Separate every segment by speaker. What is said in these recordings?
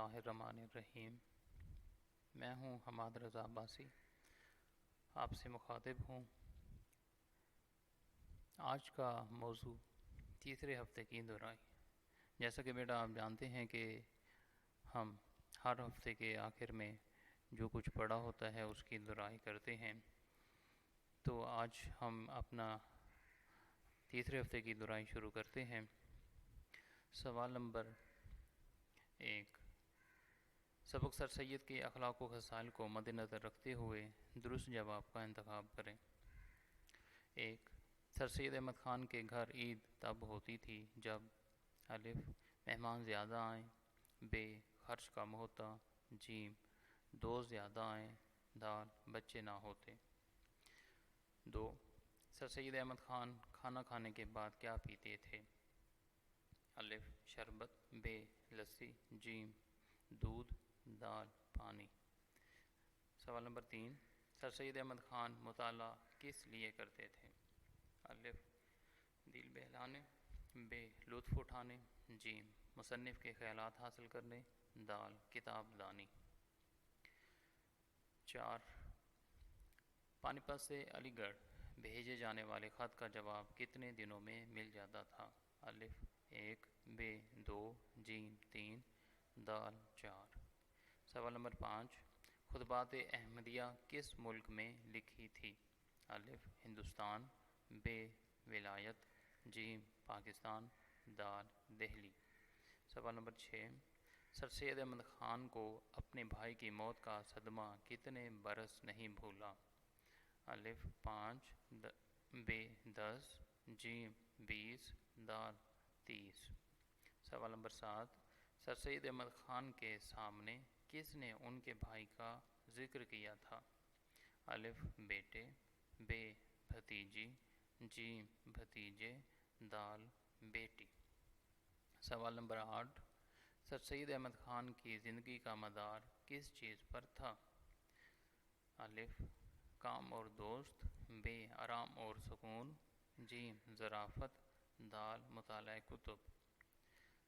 Speaker 1: اللہ الرحمن الرحیم۔ میں ہوں حماد رضا عباسی، آپ سے مخاطب ہوں۔ آج کا موضوع تیسرے ہفتے کی دہرائی۔ جیسا کہ بیٹا آپ جانتے ہیں کہ ہم ہر ہفتے کے آخر میں جو کچھ پڑھا ہوتا ہے اس کی دہرائی کرتے ہیں، تو آج ہم اپنا تیسرے ہفتے کی دہرائی شروع کرتے ہیں۔ سوال نمبر 1۔ سبق سر سید کے اخلاق و خصال کو مد نظر رکھتے ہوئے درست جواب کا انتخاب کریں۔ 1۔ سر سید احمد خان کے گھر عید تب ہوتی تھی جب الف مہمان زیادہ آئیں، ب خرچ کم ہوتا، جیم دوست زیادہ آئیں، دال بچے نہ ہوتے۔ 2۔ سر سید احمد خان کھانا کھانے کے بعد کیا پیتے تھے؟ الف شربت، ب لسی، جیم دودھ، دال پانی۔ سوال نمبر 3۔ سر سید احمد خان مطالعہ کس لیے کرتے تھے؟ الف دل بہلانے، ب لطف اٹھانے، جیم مصنف کے خیالات حاصل کرنے، دال کتاب دانی۔ 4۔ پانی پت سے علی گڑھ بھیجے جانے والے خط کا جواب کتنے دنوں میں مل جاتا تھا؟ الف 1، ب 2، جیم 3، دال 4۔ سوال نمبر 5۔ خطبات احمدیہ کس ملک میں لکھی تھی؟ الف ہندوستان، ب ولایت، جیم پاکستان، دال دہلی۔ سوال نمبر 6۔ سر سید احمد خان کو اپنے بھائی کی موت کا صدمہ کتنے برس نہیں بھولا؟ الف 5، ب 10، جیم 20، دال 30۔ سوال نمبر 7۔ سر سید احمد خان کے سامنے کس نے ان کے بھائی کا ذکر کیا تھا؟ الف بیٹے، ب بھتیجی، جیم بھتیجے، دال بیٹی۔ سوال نمبر 8۔ سر سید احمد خان کی زندگی کا مدار کس چیز پر تھا؟ الف کام اور دوست، ب آرام اور سکون، جیم ظرافت، دال مطالعہ کتب۔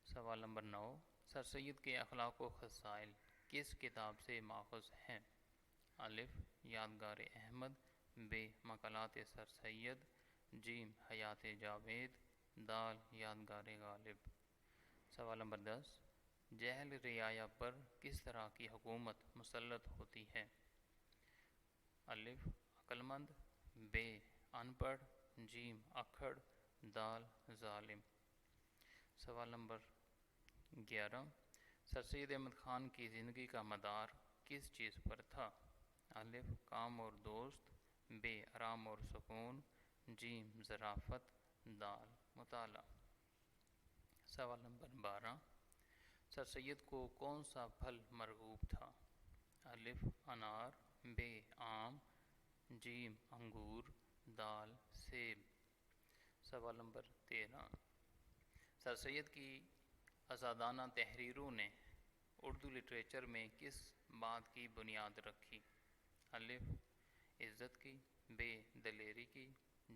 Speaker 1: سوال نمبر 9۔ سر سید کے اخلاق و خصائل کس کتاب سے ماخوذ ہیں؟ الف یادگار احمد، ب مقالات سر سید، جیم حیات جاوید، دال یادگار غالب۔ سوال نمبر 10۔ جہل رعایا پر کس طرح کی حکومت مسلط ہوتی ہے؟ الف عقل مند، ب ان پڑھ، جیم اکھڑ، دال ظالم۔ سوال نمبر 11۔ سر سید احمد خان کی زندگی کا مدار کس چیز پر تھا؟ الف کام اور دوست، ب آرام اور سکون، جیم ظرافت، دال مطالعہ۔ سوال نمبر 12۔ سر سید کو کون سا پھل مرغوب تھا؟ الف انار، ب آم، جیم انگور، دال سیب۔ سوال نمبر 13۔ سر سید کی آزادانہ تحریروں نے اردو لٹریچر میں کس بات کی بنیاد رکھی؟ الف عزت کی، ب دلیری کی،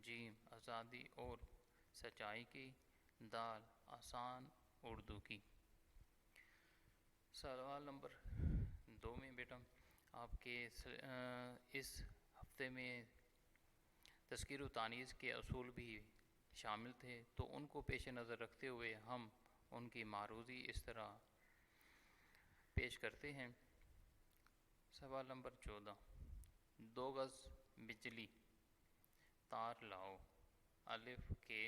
Speaker 1: جیم آزادی اور سچائی کی، دال آسان اردو کی۔ سوال نمبر 2 میں بیٹا آپ کے اس ہفتے میں تذکیر و تانیث کے اصول بھی شامل تھے، تو ان کو پیش نظر رکھتے ہوئے ہم ان کی معروضی اس طرح پیش کرتے ہیں۔ سوال نمبر 14۔ 2 گز بجلی تار لاؤ۔ الف کے،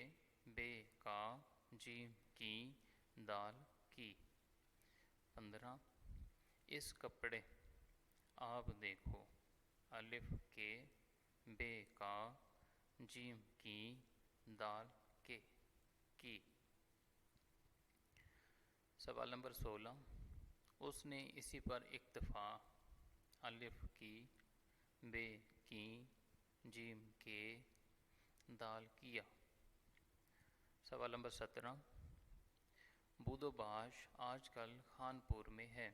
Speaker 1: ب کا، جیم کی، دال کی۔ 15۔ اس کپڑے آپ دیکھو۔ الف کے، ب کا، جیم کی، دال کے کی۔ سوال نمبر 16۔ اس نے اسی پر اکتفا۔ الف کی، ب کی، جیم کے، دال کیا۔ سوال نمبر 17۔ بود و باش آج کل خانپور میں ہے۔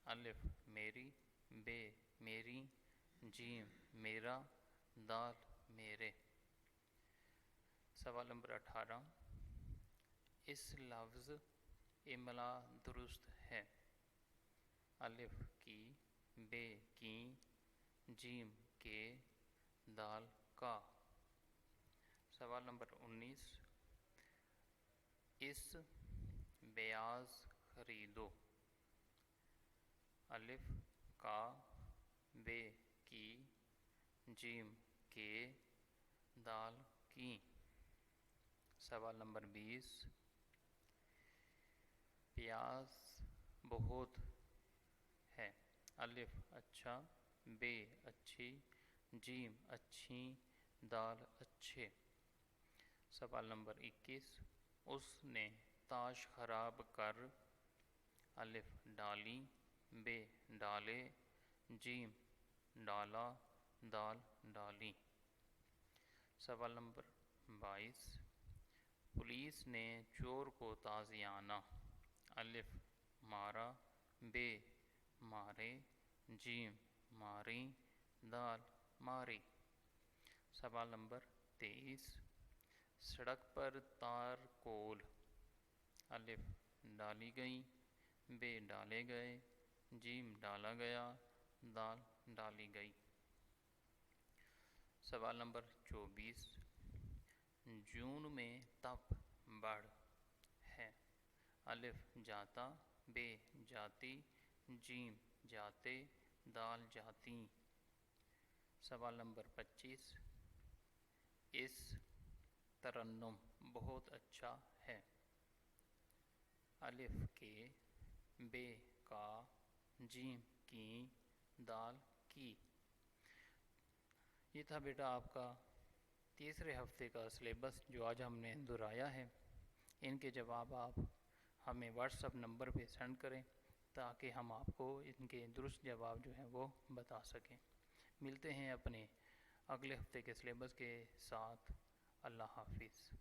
Speaker 1: الف میری، ب میری، جیم میرا، دال میرے۔ سوال نمبر 18۔ اس لفظ املا درست ہے۔ الف کی، بے کی، جیم کے، دال کا۔ سوال نمبر 19، اس بیاض خریدو۔ الف کا، بے کی، جیم کے، دال کی۔ سوال نمبر 20، پیاز بہت ہے۔ الف اچھا، بے اچھی، جیم اچھی، دال اچھے۔ سوال نمبر 21، اس نے تاش خراب کر۔ الف ڈالی، بے ڈالے، جیم ڈالا، دال ڈالی۔ سوال نمبر 22، پولیس نے چور کو تازیانہ۔ الف مارا، بے مارے، جیم ماری، دال ماری۔ سوال نمبر 23، سڑک پر تار کول۔ الف ڈالی گئی، بے ڈالے گئے، جیم ڈالا گیا، دال ڈالی گئی۔ سوال نمبر 24، جون میں تپ بڑھ ہے۔ الف جاتا، بے جاتی، جیم جاتے، دال جاتی۔ سوال نمبر 25، اس ترنم بہت اچھا ہے۔ الف کے، بے کا، جیم کی، دال کی۔ یہ تھا بیٹا آپ کا تیسرے ہفتے کا سلیبس جو آج ہم نے دہرایا ہے۔ ان کے جواب آپ ہمیں واٹس ایپ نمبر پہ سینڈ کریں تاکہ ہم آپ کو ان کے درست جواب جو ہیں وہ بتا سکیں۔ ملتے ہیں اپنے اگلے ہفتے کے سلیبس کے ساتھ۔ اللہ حافظ۔